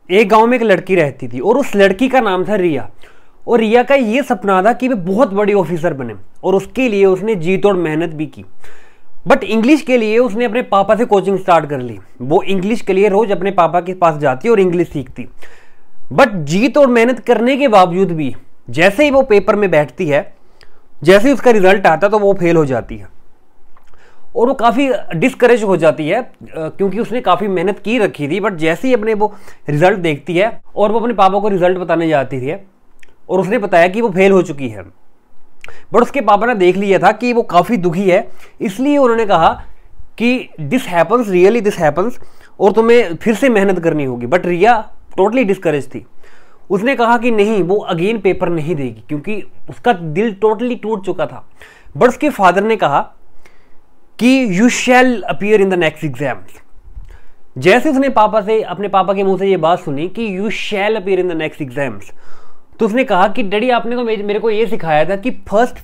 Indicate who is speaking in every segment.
Speaker 1: एक गांव में एक लड़की रहती थी और उस लड़की का नाम था रिया। और रिया का ये सपना था कि वे बहुत बड़ी ऑफिसर बने और उसके लिए उसने जी तोड़ मेहनत भी की। बट इंग्लिश के लिए उसने अपने पापा से कोचिंग स्टार्ट कर ली। वो इंग्लिश के लिए रोज अपने पापा के पास जाती और इंग्लिश सीखती। बट जी तोड़ मेहनत करने के बावजूद भी जैसे ही वो पेपर में बैठती है, जैसे ही उसका रिजल्ट आता तो वो फेल हो जाती है और वो काफ़ी डिस्करेज हो जाती है क्योंकि उसने काफ़ी मेहनत की रखी थी। बट जैसे ही अपने वो रिजल्ट देखती है और वो अपने पापा को रिजल्ट बताने जाती थी और उसने बताया कि वो फेल हो चुकी है, बट उसके पापा ने देख लिया था कि वो काफ़ी दुखी है, इसलिए उन्होंने कहा कि this happens, really this happens, और तुम्हें फिर से मेहनत करनी होगी। बट रिया टोटली डिस्करेज थी। उसने कहा कि नहीं, वो अगेन पेपर नहीं देगी क्योंकि उसका दिल टोटली टूट चुका था। बट उसके फादर ने कहा कि you shall appear in the next exams. जैसे उसने अपने पापा के मुंह से ये बात सुनी कि you shall appear in the next exams, तो उसने कहा कि डैडी आपने तो मेरे को ये सिखाया था कि फर्स्ट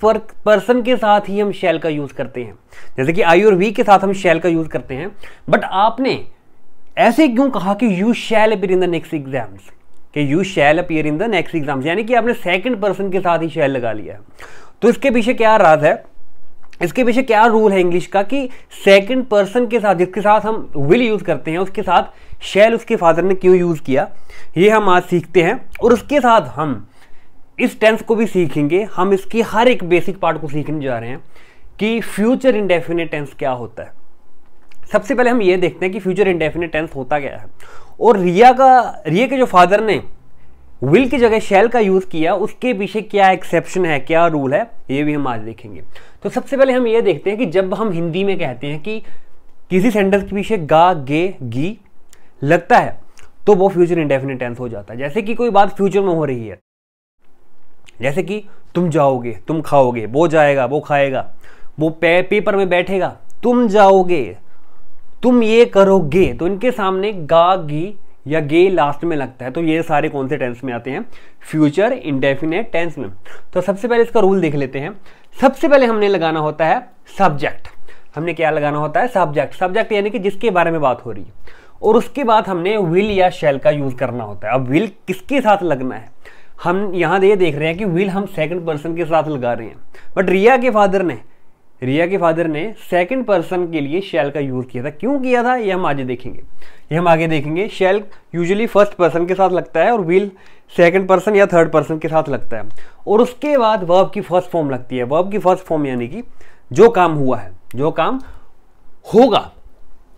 Speaker 1: पर्सन के साथ ही हम शैल का यूज करते हैं, जैसे कि आई और वी के साथ हम शैल का यूज करते हैं, बट आपने ऐसे क्यों कहा कि you shall appear in the next exams, कि you shall appear in the next exams, यानी कि आपने सेकंड पर्सन के साथ ही शैल लगा लिया है। तो इसके पीछे क्या राज है, इसके पीछे क्या रूल है इंग्लिश का कि सेकंड पर्सन के साथ, जिसके साथ हम विल यूज करते हैं, उसके साथ शैल उसके फादर ने क्यों यूज किया, ये हम आज सीखते हैं। और उसके साथ हम इस टेंस को भी सीखेंगे। हम इसकी हर एक बेसिक पार्ट को सीखने जा रहे हैं कि फ्यूचर इंडेफिनिट टेंस क्या होता है। सबसे पहले हम ये देखते हैं कि फ्यूचर इंडेफिनिट टेंस होता क्या है। और रिया के जो फादर ने विल की जगह शैल का यूज किया, उसके पीछे क्या एक्सेप्शन है, क्या रूल है, ये भी हम आज देखेंगे। तो सबसे पहले हम ये देखते हैं कि जब हम हिंदी में कहते हैं कि किसी सेंटेंस के पीछे गा, गे, गी लगता है तो वो फ्यूचर इंडेफिनिट टेंस हो जाता है। जैसे कि कोई बात फ्यूचर में हो रही है, जैसे कि तुम जाओगे, तुम खाओगे, वो जाएगा, वो खाएगा, वो पेपर में बैठेगा, तुम जाओगे, तुम ये करोगे, तो इनके सामने गा, गी या गे लास्ट में लगता है। तो ये सारे कौन से टेंस में आते हैं, फ्यूचर इंडेफिनिट टेंस में। तो सबसे पहले इसका रूल देख लेते हैं। सबसे पहले हमने लगाना होता है सब्जेक्ट। हमने क्या लगाना होता है, सब्जेक्ट। सब्जेक्ट यानी कि जिसके बारे में बात हो रही है। और उसके बाद हमने विल या शैल का यूज करना होता है। अब विल किसके साथ लगना है, हम यहां ये देख रहे हैं कि विल हम सेकंड पर्सन के साथ लगा रहे हैं, बट रिया के फादर ने सेकंड पर्सन के लिए शैल का यूज किया था। क्यों किया था ये हम आगे देखेंगे। शैल यूजुअली फर्स्ट पर्सन के साथ लगता है और विल सेकंड पर्सन या थर्ड पर्सन के साथ लगता है। और उसके बाद वर्ब की फर्स्ट फॉर्म लगती है। वर्ब की फर्स्ट फॉर्म यानी कि जो काम हुआ है, जो काम होगा।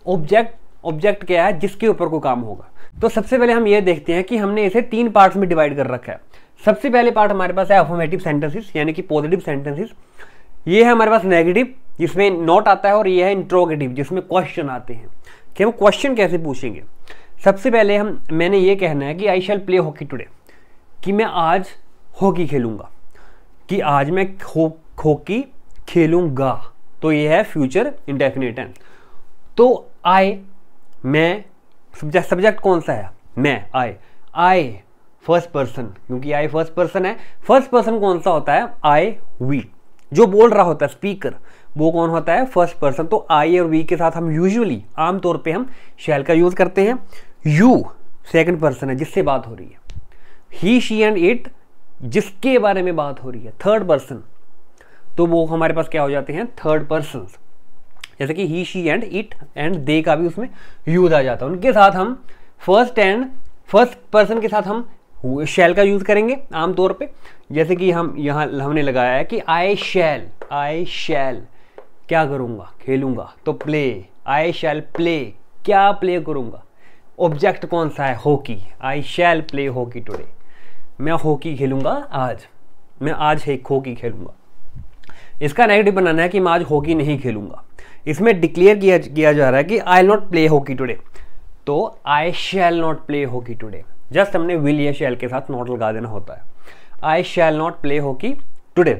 Speaker 1: ऑब्जेक्ट क्या है, जिसके ऊपर कोई काम होगा। तो सबसे पहले हम ये देखते हैं कि हमने इसे 3 पार्ट्स में डिवाइड कर रखा है। सबसे पहले पार्ट हमारे पास है अफर्मेटिव सेंटेंसेस यानी कि पॉजिटिव सेंटेंसेस। ये है हमारे पास नेगेटिव जिसमें नॉट आता है, और ये है इंट्रोगेटिव जिसमें क्वेश्चन आते हैं। कि हम क्वेश्चन कैसे पूछेंगे। सबसे पहले मैंने ये कहना है कि आई शैल प्ले हॉकी टुडे, कि मैं आज हॉकी खेलूंगा, कि आज मैं हॉकी खेलूंगा। तो ये है फ्यूचर इंडेफिनिट टेंस। तो मैं सब्जेक्ट कौन सा है, मैं, आई फर्स्ट पर्सन, क्योंकि आई फर्स्ट पर्सन है। फर्स्ट पर्सन कौन सा होता है, आई, वी। जो बोल रहा होता है स्पीकर, वो कौन होता है, फर्स्ट पर्सन। तो आई और वी के साथ हम यूजुअली आमतौर पे हम शैल का यूज करते हैं। यू सेकंड पर्सन है जिससे बात हो रही है। ही, शी एंड इट जिसके बारे में बात हो रही है, थर्ड पर्सन। तो वो हमारे पास क्या हो जाते हैं, थर्ड पर्सन। जैसे कि he, she and it and they का भी उसमें यूज आ जाता है। उनके साथ हम फर्स्ट पर्सन के साथ हम शैल का यूज करेंगे आमतौर पे। जैसे कि हमने लगाया है कि आई शैल क्या करूंगा, खेलूंगा। तो प्ले, आई शैल प्ले, क्या प्ले करूंगा। ऑब्जेक्ट कौन सा है, हॉकी, आई शैल प्ले हॉकी टुडे, मैं हॉकी खेलूंगा आज, मैं आज हॉकी खेलूंगा। इसका नेगेटिव बनाना है कि मैं आज हॉकी नहीं खेलूंगा। इसमें डिक्लेयर किया जा रहा है कि I not play hockey today, तो I shall not play hockey today. Just हमने विल या शैल के साथ नॉट लगा देना होता है। I shall not play hockey today.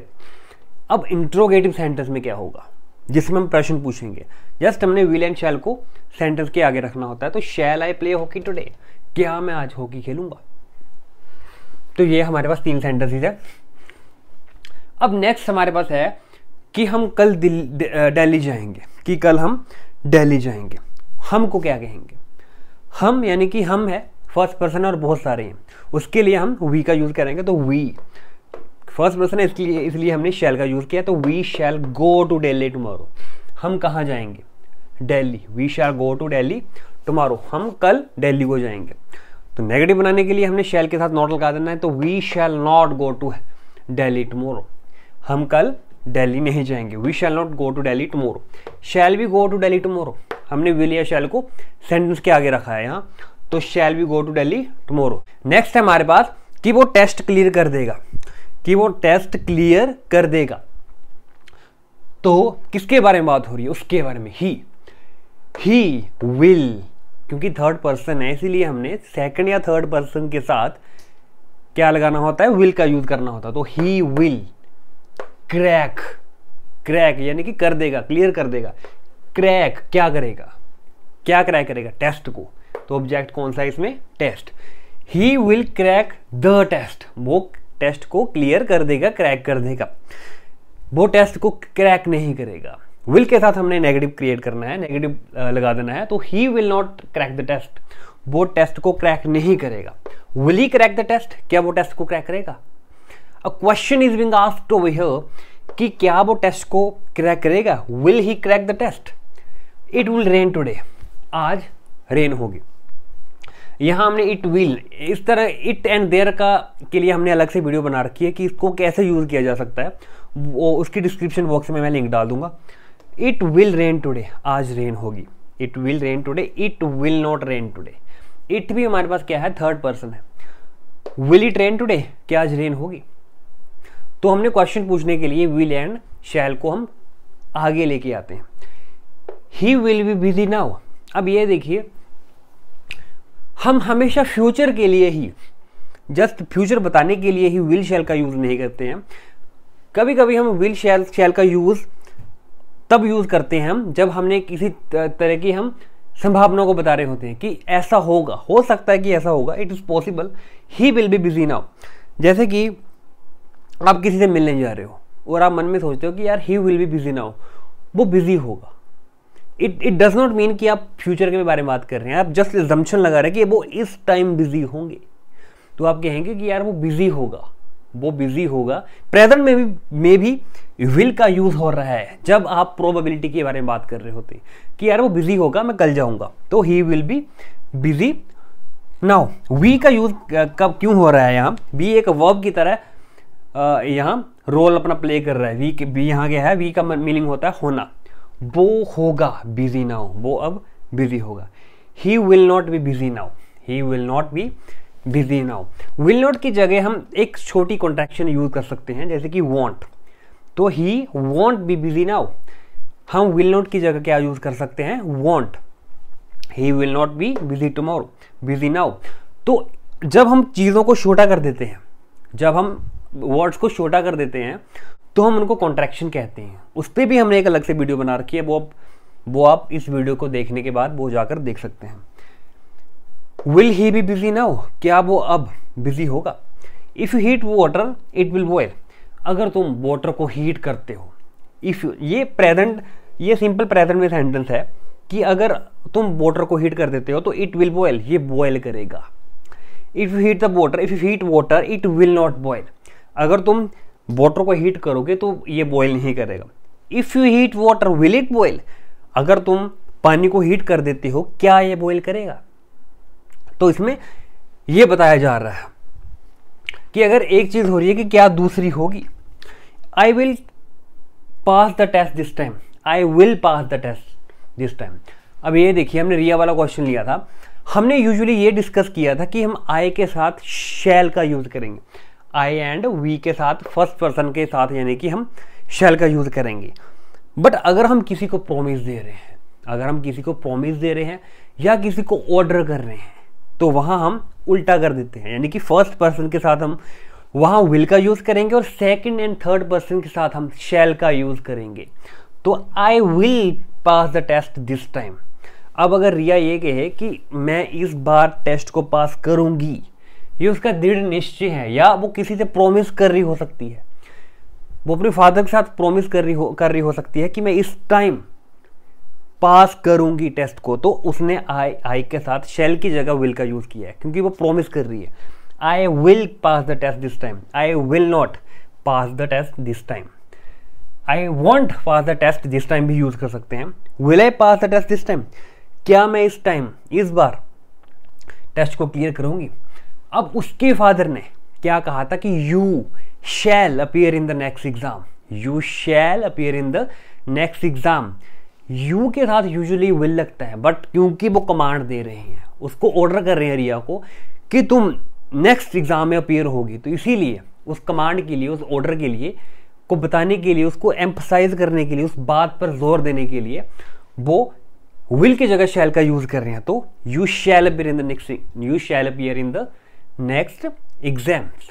Speaker 1: अब इंट्रोगेटिव सेंटेंस में क्या होगा, जिसमें हम प्रश्न पूछेंगे। जस्ट हमने विल एंड शैल को सेंटेंस के आगे रखना होता है। तो शैल आई प्ले हॉकी टुडे, क्या मैं आज हॉकी खेलूंगा। तो ये हमारे पास 3 सेंटेंसेस है। अब नेक्स्ट हमारे पास है कि हम कल दिल्ली जाएंगे, कि कल हम दिल्ली जाएंगे। हम को क्या कहेंगे, हम यानी कि हम है फर्स्ट पर्सन है और बहुत सारे हैं, उसके लिए हम वी का यूज़ करेंगे। तो वी फर्स्ट पर्सन है, इसलिए हमने शैल का यूज़ किया। तो we shall go to Delhi tomorrow, हम कहाँ जाएंगे? Delhi. We shall go to Delhi tomorrow, हम कल दिल्ली को जाएंगे। तो नेगेटिव बनाने के लिए हमने शैल के साथ नॉट लगा देना है। तो we shall not go to Delhi tomorrow, हम कल दिल्ली नहीं जाएंगे। We shall not go to Delhi tomorrow. Shall we go to Delhi tomorrow, हमने विल या शैल को सेंटेंस के आगे रखा है यहाँ। तो shall we go to Delhi tomorrow. Next है हमारे पास कि वो टेस्ट क्लियर कर देगा, कि वो टेस्ट क्लियर कर देगा। तो किसके बारे में बात हो रही है? उसके बारे में। ही विल, क्योंकि थर्ड पर्सन है इसीलिए हमने सेकंड या थर्ड पर्सन के साथ क्या लगाना होता है? विल का यूज करना होता है। तो ही विल क्रैक, क्रैक यानी कि कर देगा, क्लियर कर देगा। क्रैक क्या करेगा? क्या क्रैक करेगा? टेस्ट को। तो ऑब्जेक्ट कौन सा है इसमें? Test. He will crack the test, वो टेस्ट को क्लियर कर देगा, क्रैक कर देगा। वो टेस्ट को क्रैक नहीं करेगा। विल के साथ हमने नेगेटिव क्रिएट करना है, नेगेटिव लगा देना है। तो he will not crack the test, वो टेस्ट को क्रैक नहीं करेगा। Will he crack the test, क्या वो टेस्ट को क्रैक करेगा? A question is being asked over here कि क्या वो टेस्ट को क्रैक करेगा? Will he crack the test? It will rain today, आज रेन होगी। यहां हमने इट विल, इस तरह इट एंड देयर का के लिए हमने अलग से वीडियो बना रखी है कि इसको कैसे यूज किया जा सकता है, वो उसकी डिस्क्रिप्शन बॉक्स में मैं लिंक डाल दूंगा। इट विल रेन टुडे, आज रेन होगी। It will rain today, it will not rain today. It भी हमारे पास क्या है? थर्ड पर्सन है। विल इट रेन टुडे, क्या आज रेन होगी? तो हमने क्वेश्चन पूछने के लिए विल एंड शैल को हम आगे लेके आते हैं। ही विल बी बिजी नाउ, अब ये देखिए हम हमेशा फ्यूचर के लिए ही, जस्ट फ्यूचर बताने के लिए ही विल शैल का यूज नहीं करते हैं। कभी कभी हम विल शैल का यूज तब यूज करते हैं हम जब हमने किसी तरह की हम संभावना को बता रहे होते हैं कि ऐसा होगा, हो सकता है कि ऐसा होगा, it is possible. He will be busy now, जैसे कि आप किसी से मिलने जा रहे हो और आप मन में सोचते हो कि यार ही विल बी बिजी नाउ, वो बिजी होगा। इट डज नॉट मीन कि आप फ्यूचर के बारे में बात कर रहे हैं, आप जस्ट अजम्पशन लगा रहे हैं कि वो इस टाइम बिजी होंगे। तो आप कहेंगे कि यार वो बिजी होगा, वो बिजी होगा। प्रेजेंट में भी विल का यूज हो रहा है जब आप प्रोबेबिलिटी के बारे में बात कर रहे होते कि यार वो बिजी होगा, मैं कल जाऊंगा। तो he will be busy now. वी का यूज कब क्यों हो रहा है? यहाँ वी एक वर्ब की तरह यहाँ रोल अपना प्ले कर रहा है। वी यहाँ क्या है? वी का मीनिंग होता है होना। वो होगा बिजी नाउ, वो अब बिजी होगा। ही will not be busy now, he will not be busy now. Will not की जगह हम एक छोटी कॉन्ट्रैक्शन यूज कर सकते हैं, जैसे कि वॉन्ट। तो ही वॉन्ट बी बिजी नाउ, हम विल नॉट की जगह क्या यूज कर सकते हैं? Want. He will not be busy tomorrow, busy now. तो जब हम चीज़ों को छोटा कर देते हैं, जब हम वर्ड्स को छोटा कर देते हैं तो हम उनको कॉन्ट्रैक्शन कहते हैं। उस पर भी हमने एक अलग से वीडियो बना रखी है, वो आप इस वीडियो को देखने के बाद वो जाकर देख सकते हैं। Will he be busy now, क्या वो अब बिजी होगा? If you heat water it will boil, अगर तुम वाटर को हीट करते हो। इफ ये प्रेजेंट, ये सिंपल प्रेजेंट में सेंटेंस है कि अगर तुम वाटर को हीट कर देते हो तो इट विल बॉयल, ये बॉयल करेगा। If you heat the water, if you heat water it will not boil, अगर तुम वाटर को हीट करोगे तो ये बॉयल नहीं करेगा। If you heat water will it boil, अगर तुम पानी को हीट कर देते हो क्या ये बॉयल करेगा? तो इसमें यह बताया जा रहा है कि अगर एक चीज हो रही है कि क्या दूसरी होगी। I will pass the test this time, I will pass the test this time. अब ये देखिए हमने रिया वाला क्वेश्चन लिया था, हमने यूजुअली ये डिस्कस किया था कि हम आई के साथ शैल का यूज करेंगे। आई एंड वी के साथ फर्स्ट पर्सन के साथ यानी कि हम शैल का यूज करेंगे। बट अगर हम किसी को प्रॉमिस दे रहे हैं, अगर हम किसी को प्रॉमिस दे रहे हैं या किसी को ऑर्डर कर रहे हैं तो वहां हम उल्टा कर देते हैं, यानी कि फर्स्ट पर्सन के साथ हम वहां विल का यूज करेंगे और सेकंड एंड थर्ड पर्सन के साथ हम शैल का यूज करेंगे। तो I will pass the test this time. अब अगर रिया ये कहे कि मैं इस बार टेस्ट को पास करूंगी, ये उसका दृढ़ निश्चय है, या वो किसी से प्रॉमिस कर रही हो सकती है, वो अपने फादर के साथ प्रॉमिस कर रही हो सकती है कि मैं इस टाइम पास करूंगी टेस्ट को, तो उसने आई के साथ शैल की जगह विल का यूज किया है, क्योंकि वो प्रॉमिस कर रही है I will pass the test this time, I will not pass the test this time. I won't pass the test this time भी यूज कर सकते हैं। Will I pass the test this time, क्या मैं इस टाइम, इस बार test को clear करूंगी। अब उसके फादर ने क्या कहा था कि you shall appear in the next exam, you shall appear in the next exam. You के साथ यूजुअली विल लगता है, बट क्योंकि वो कमांड दे रहे हैं, उसको ऑर्डर कर रहे हैं रिया को कि तुम नेक्स्ट एग्जाम में अपीयर होगी, तो इसीलिए उस कमांड के लिए, उस ऑर्डर के लिए को बताने के लिए, उसको एम्फसाइज करने के लिए, उस बात पर जोर देने के लिए वो विल की जगह शैल का यूज कर रहे हैं। तो you shall appear in the next, you shall appear in the next exams.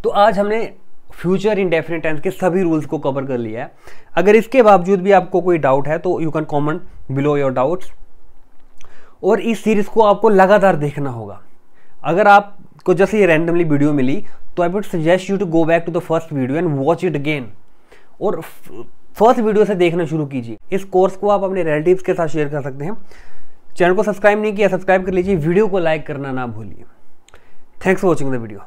Speaker 1: तो आज हमने फ्यूचर इंडेफिनिट टेंस के सभी रूल्स को कवर कर लिया है। अगर इसके बावजूद भी आपको कोई डाउट है तो you can comment below your doubts. और इस सीरीज को आपको लगातार देखना होगा। अगर आपको जैसे ये रैंडमली वीडियो मिली तो I would suggest you to go back to the first video and watch it again, और फर्स्ट वीडियो से देखना शुरू कीजिए। इस कोर्स को आप अपने रिलेटिव्स के साथ शेयर कर सकते हैं। चैनल को सब्सक्राइब नहीं किया, सब्सक्राइब कर लीजिए। वीडियो को लाइक करना ना भूलिए। Thanks for watching the video.